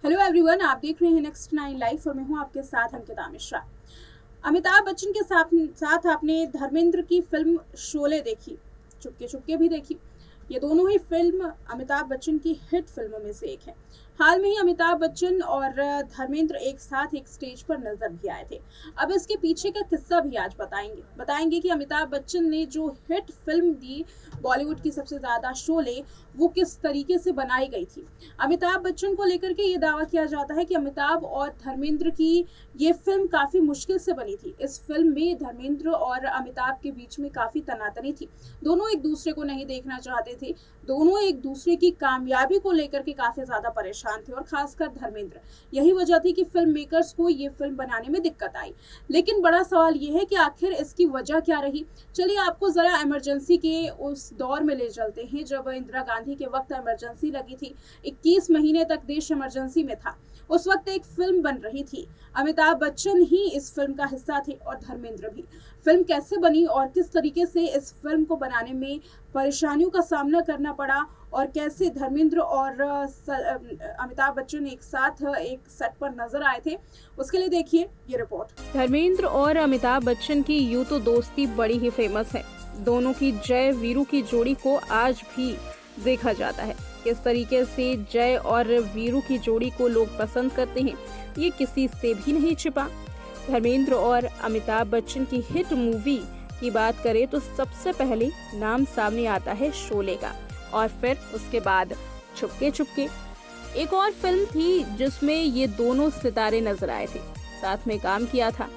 Hello everyone, आप देख रहे हैं नेक्स्ट 9 लाइव और मैं हूं आपके साथ अंकिता मिश्रा। अमिताभ बच्चन के साथ साथ आपने धर्मेंद्र की फिल्म शोले देखी, चुपके चुपके भी देखी। ये दोनों ही फिल्म अमिताभ बच्चन की हिट फिल्मों में से एक है। हाल में ही अमिताभ बच्चन और धर्मेंद्र एक साथ एक स्टेज पर नजर भी आए थे। अब इसके पीछे का किस्सा भी आज बताएंगे कि अमिताभ बच्चन ने जो हिट फिल्म दी बॉलीवुड की सबसे ज्यादा शोले, वो किस तरीके से बनाई गई थी। अमिताभ बच्चन को लेकर के ये दावा किया जाता है कि अमिताभ और धर्मेंद्र की ये फिल्म काफी मुश्किल से बनी थी। इस फिल्म में धर्मेंद्र और अमिताभ के बीच में काफी तनातनी थी। दोनों एक दूसरे को नहीं देखना चाहते थे। दोनों एक दूसरे की कामयाबी को लेकर के काफी ज्यादा परेशान थे और खासकर धर्मेंद्र। यही वजह थी कि फिल्म मेकर्स को ये फिल्म बनाने में दिक्कत आई। लेकिन बड़ा सवाल ये है कि आखिर इसकी वजह क्या रही। चलिए आपको जरा इमरजेंसी के उस दौर में ले चलते हैं जब इंदिरा गांधी के वक्त इमरजेंसी लगी थी। 21 महीने तक देश इमरजेंसी में था। उस वक्त एक फिल्म बन रही थी। अमिताभ बच्चन ही इस फिल्म का हिस्सा थे और धर्मेंद्र भी। फिल्म कैसे बनी और किस तरीके से इस फिल्म को बनाने में परेशानियों का सामना करना पड़ा और कैसे धर्मेंद्र और अमिताभ बच्चन एक साथ एक सेट पर नजर आए थे, उसके लिए देखिए ये रिपोर्ट। धर्मेंद्र और अमिताभ बच्चन की यूं तो दोस्ती बड़ी ही फेमस है। दोनों की जय वीरू की जोड़ी को आज भी देखा जाता है। किस तरीके से जय और वीरू की जोड़ी को लोग पसंद करते हैं, ये किसी से भी नहीं छिपा। धर्मेंद्र और अमिताभ बच्चन की हिट मूवी की बात करें तो सबसे पहले नाम सामने आता है शोले का, और फिर उसके बाद छुपके छुपके। एक और फिल्म थी जिसमें ये दोनों सितारे नजर आए थे, साथ में काम किया था।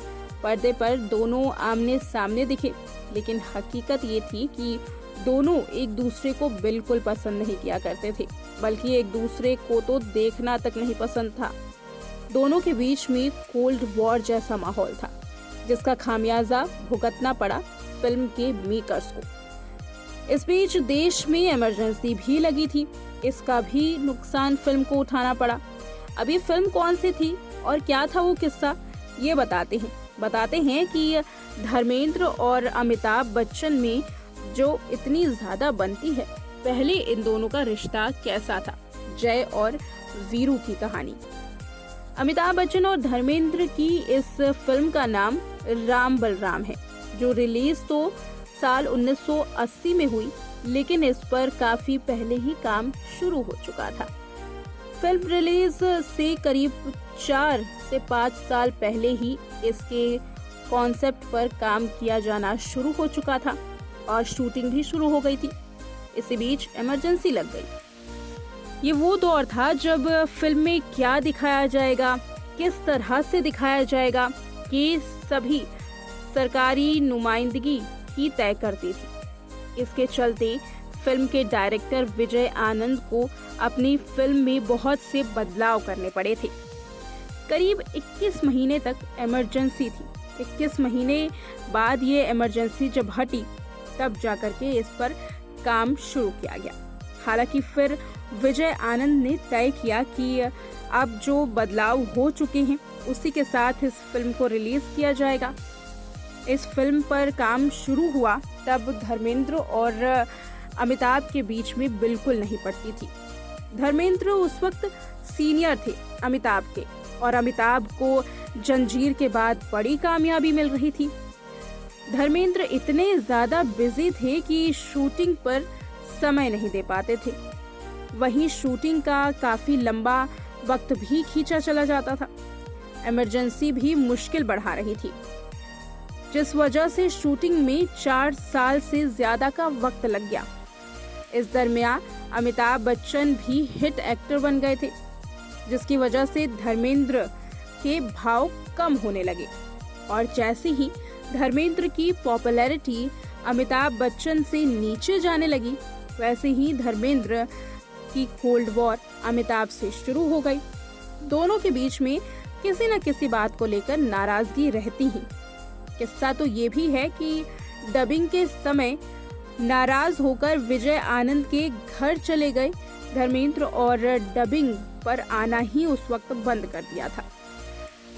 पर्दे पर दोनों आमने सामने दिखे, लेकिन हकीकत ये थी कि दोनों एक दूसरे को बिल्कुल पसंद नहीं किया करते थे, बल्कि एक दूसरे को तो देखना तक नहीं पसंद था। दोनों के बीच में कोल्ड वॉर जैसा माहौल था, जिसका खामियाजा भुगतना पड़ा फिल्म के मेकर्स को। इस बीच देश में इमरजेंसी भी लगी थी, इसका भी नुकसान फिल्म को उठाना पड़ा। अभी फिल्म कौन सी थी और क्या था वो किस्सा, ये बताते हैं कि धर्मेंद्र और अमिताभ बच्चन में जो इतनी ज्यादा बनती है, पहले इन दोनों का रिश्ता कैसा था। जय और वीरू की कहानी। अमिताभ बच्चन और धर्मेंद्र की इस फिल्म का नाम राम बलराम है, जो रिलीज तो साल 1980 में हुई, लेकिन इस पर काफी पहले ही काम शुरू हो चुका था। फिल्म रिलीज से करीब 4 से 5 साल पहले ही इसके कॉन्सेप्ट पर काम किया जाना शुरू हो चुका था और शूटिंग भी शुरू हो गई थी। इसी बीच इमरजेंसी लग गई। ये वो दौर था जब फिल्म में क्या दिखाया जाएगा, किस तरह से दिखाया जाएगा, ये सभी सरकारी नुमाइंदगी ही तय करती थी। इसके चलते फिल्म के डायरेक्टर विजय आनंद को अपनी फिल्म में बहुत से बदलाव करने पड़े थे। करीब 21 महीने तक इमरजेंसी थी। 21 महीने बाद ये इमरजेंसी जब हटी, तब जाकर के इस पर काम शुरू किया गया। हालांकि फिर विजय आनंद ने तय किया कि अब जो बदलाव हो चुके हैं उसी के साथ इस फिल्म को रिलीज किया जाएगा। इस फिल्म पर काम शुरू हुआ तब धर्मेंद्र और अमिताभ के बीच में बिल्कुल नहीं पड़ती थी। धर्मेंद्र उस वक्त सीनियर थे अमिताभ के, और अमिताभ को जंजीर के बाद बड़ी कामयाबी मिल रही थी। धर्मेंद्र इतने ज्यादा बिजी थे कि शूटिंग पर समय नहीं दे पाते थे। वहीं शूटिंग का काफी लंबा वक्त भी खींचा चला जाता था। इमरजेंसी भी मुश्किल बढ़ा रही थी, जिस वजह से शूटिंग में 4 साल से ज्यादा का वक्त लग गया। इस दरमियान अमिताभ बच्चन भी हिट एक्टर बन गए थे, जिसकी वजह से धर्मेंद्र के भाव कम होने लगे। और जैसे ही धर्मेंद्र की पॉपुलैरिटी अमिताभ बच्चन से नीचे जाने लगी, वैसे ही धर्मेंद्र की कोल्ड वॉर अमिताभ से शुरू हो गई। दोनों के बीच में किसी न किसी बात को लेकर नाराजगी रहती ही। किस्सा तो ये भी है कि डबिंग के समय नाराज होकर विजय आनंद के घर चले गए धर्मेंद्र और डबिंग पर आना ही उस वक्त बंद कर दिया था।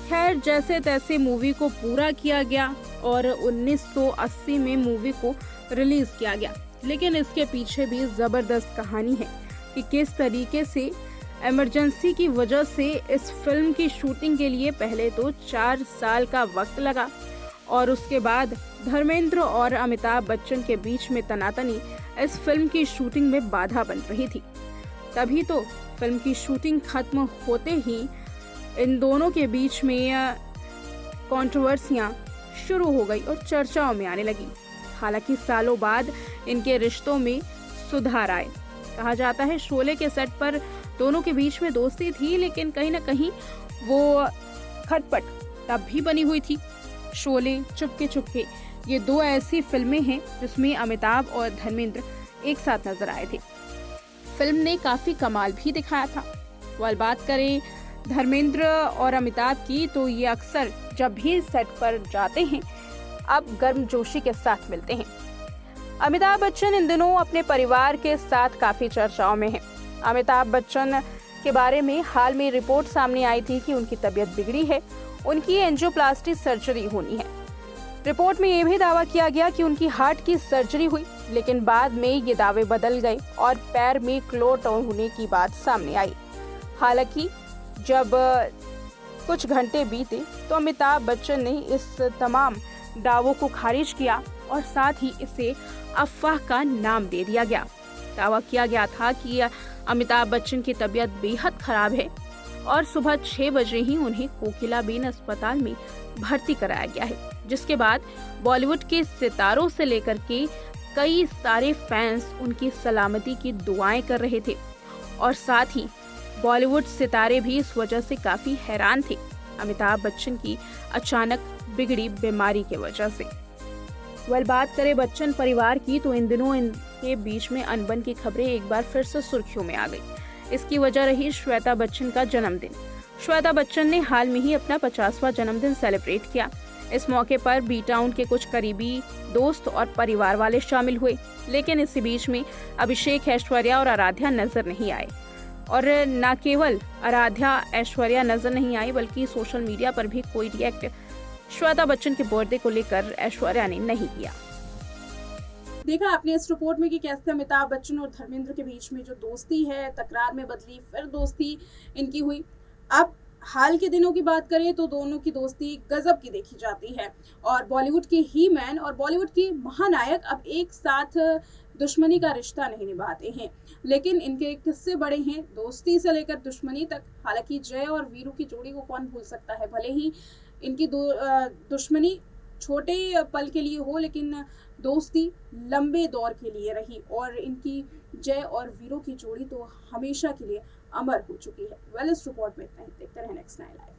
खैर, जैसे तैसे मूवी को पूरा किया गया और 1980 में मूवी को रिलीज किया गया। लेकिन इसके पीछे भी जबरदस्त कहानी है कि किस तरीके से इमरजेंसी की वजह से इस फिल्म की शूटिंग के लिए पहले तो 4 साल का वक्त लगा और उसके बाद धर्मेंद्र और अमिताभ बच्चन के बीच में तनातनी इस फिल्म की शूटिंग में बाधा बन रही थी। तभी तो फिल्म की शूटिंग खत्म होते ही इन दोनों के बीच में कंट्रोवर्सियां शुरू हो गई और चर्चाओं में आने लगी। हालांकि सालों बाद इनके रिश्तों में सुधार आए। कहा जाता है शोले के सेट पर दोनों के बीच में दोस्ती थी, लेकिन कहीं ना कहीं वो खटपट तब भी बनी हुई थी। शोले, चुपके चुपके ये 2 ऐसी फिल्में हैं जिसमें अमिताभ और धर्मेंद्र एक साथ नजर आए थे। फिल्म ने काफी कमाल भी दिखाया था। वह बात करें धर्मेंद्र और अमिताभ की तो ये अक्सर जब भी सेट पर जाते हैं अब गर्मजोशी के साथ मिलते हैं। अमिताभ बच्चन इन दिनों अपने परिवार के साथ काफी चर्चाओं में हैं। अमिताभ बच्चन के बारे में हाल में रिपोर्ट सामने आई थी कि उनकी तबीयत बिगड़ी है, उनकी एंजियोप्लास्टी सर्जरी होनी है। रिपोर्ट में यह भी दावा किया गया कि उनकी हार्ट की सर्जरी हुई, लेकिन बाद में ये दावे बदल गए और पैर में क्लॉट होने की बात सामने आई। हालांकि जब कुछ घंटे बीते तो अमिताभ बच्चन ने इस तमाम दावों को खारिज किया और साथ ही इसे अफवाह का नाम दे दिया गया। दावा किया गया था कि अमिताभ बच्चन की तबीयत बेहद खराब है और सुबह 6 बजे ही उन्हें कोकिलाबेन अस्पताल में भर्ती कराया गया है, जिसके बाद बॉलीवुड के सितारों से लेकर के कई सारे फैंस उनकी सलामती की दुआएं कर रहे थे और साथ ही बॉलीवुड सितारे भी इस वजह से काफी हैरान थे अमिताभ बच्चन की अचानक बिगड़ी बीमारी की वजह से। बात करें बच्चन परिवार की तो इन दिनों इनके बीच में अनबन की खबरें एक बार फिर से सुर्खियों में आ गई। इसकी वजह रही श्वेता बच्चन का जन्मदिन। श्वेता बच्चन ने हाल में ही अपना 50वां जन्मदिन सेलिब्रेट किया। इस मौके पर बी टाउन के कुछ करीबी दोस्त और परिवार वाले शामिल हुए, लेकिन इसी बीच में अभिषेक, ऐश्वर्या और आराध्या नजर नहीं आए। और न केवल आराध्या, ऐश्वर्या नजर नहीं आई बल्कि सोशल मीडिया पर भी कोई रिएक्ट श्वेता बच्चन के बर्थडे को लेकर ऐश्वर्या ने नहीं किया। देखा आपने इस रिपोर्ट में कि कैसे अमिताभ बच्चन और धर्मेंद्र के बीच में जो दोस्ती है तकरार में बदली, फिर दोस्ती इनकी हुई। अब हाल के दिनों की बात करें तो दोनों की दोस्ती गजब की देखी जाती है और बॉलीवुड के ही मैन और बॉलीवुड के महानायक अब एक साथ दुश्मनी का रिश्ता नहीं निभाते हैं, लेकिन इनके किस्से बड़े हैं, दोस्ती से लेकर दुश्मनी तक। हालांकि जय और वीरू की जोड़ी को कौन भूल सकता है, भले ही इनकी दुश्मनी छोटे पल के लिए हो, लेकिन दोस्ती लंबे दौर के लिए रही और इनकी जय और वीरू की जोड़ी तो हमेशा के लिए अमर हो चुकी है। इस रिपोर्ट में इतना ही। देखते रहें नेक्स्ट 9 लाइव।